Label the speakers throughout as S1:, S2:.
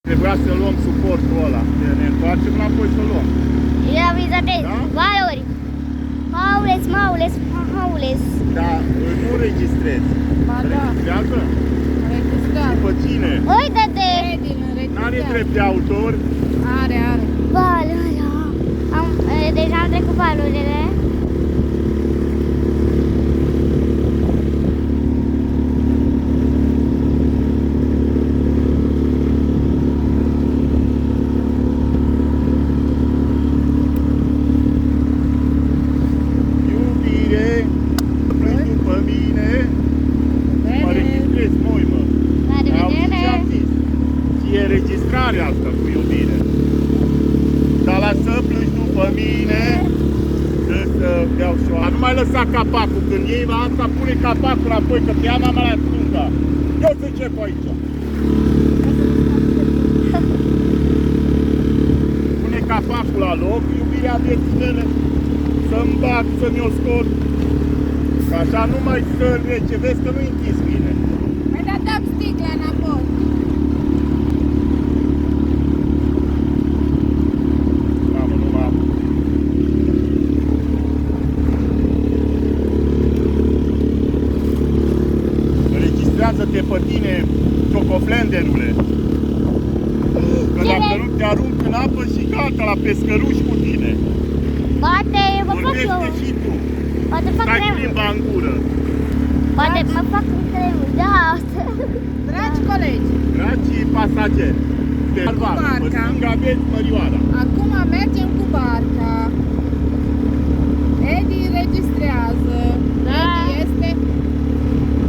S1: Trebuia să luăm suportul ăla. Ne întoarcem înapoi să luăm.
S2: Ia vizate,
S1: Da?
S2: valori. Maules, maules, maules.
S1: Dar nu registrezi.
S3: Ba da,
S1: Registrează?
S3: înregistrat.
S1: După cine?
S2: Uite-te!
S3: Edin
S1: N-are
S3: înregistrat.
S1: drept de autor.
S3: Are.
S2: Valori. Deja am trecut valorile.
S1: Iubire, plângi după mine. Mă registrezi, moi, mă.
S2: La
S1: Ai auzit ce
S2: revedere!
S1: am zis? Și e registrarea asta cu iubire. Dar lasă plângi după mine. Să beau și eu. Nu mai lăsa capacul. Când iei la asta, pune capacul apoi, că te ia mama la stânga. Eu să încep aici. Pune capacul la loc, iubirea viețile, să-mi bag, să-mi o scot. Că așa nu mai sărnece, vezi că nu-i închis bine.
S3: Mai dăm sticla înapoi.
S1: Mamă, nu m-am. Înregistrează-te pe tine, ciocoflenderule. Că dacă nu te arunc în apă și gata, la pescăruși cu tine.
S2: Poate mă fac eu.
S1: Vorbește și tu.
S2: Poate fac
S1: Stai
S2: cremă.
S1: limba în gură.
S2: Poate mă fac în cremă. Da.
S3: Dragi colegi,
S1: Dragi pasageri, pe barca, pe
S3: barca.
S1: stânga aveți Mărioara.
S3: acum mergem cu barca. Edi înregistrează.
S2: Da.
S3: Edi este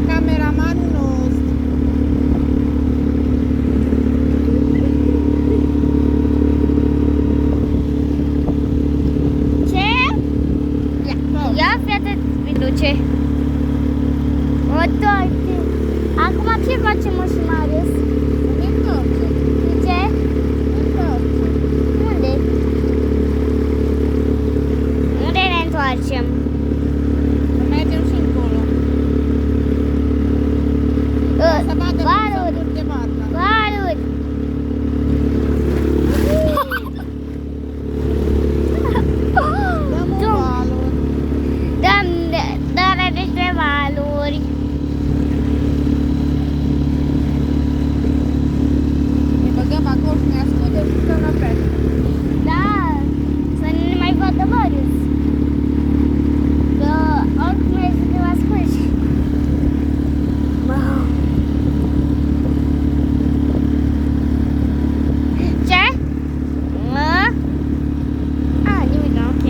S3: cameramanul nostru.
S2: Ce? Ia fiată mi duce. O, toate. Acum ce facem, mă, și Marius?
S3: Ne întoarcem.
S2: Ce?
S3: Ne întoarcem.
S2: Unde? Unde ne întoarcem?
S3: Mergem și încolo. Să vadă cum se
S2: Valuri.
S3: încurge barca.
S2: Valuri.
S3: Dăm un valuri.
S2: Dăm despre valuri.
S3: Ne băgăm acolo și ne ascundem și stăm la pește.
S2: Da, să nu ne mai vadă Marius. Că oricum e să te asculti. Ce? Mă? A, nimic, ok.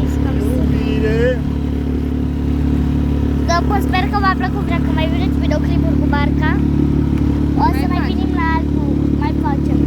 S1: Iubire,
S2: După, sper că v-a plăcut, dacă mai vreți videoclipuri cu barca, o să
S3: Mai
S2: mai
S3: facem.
S2: venim la altul, mai facem.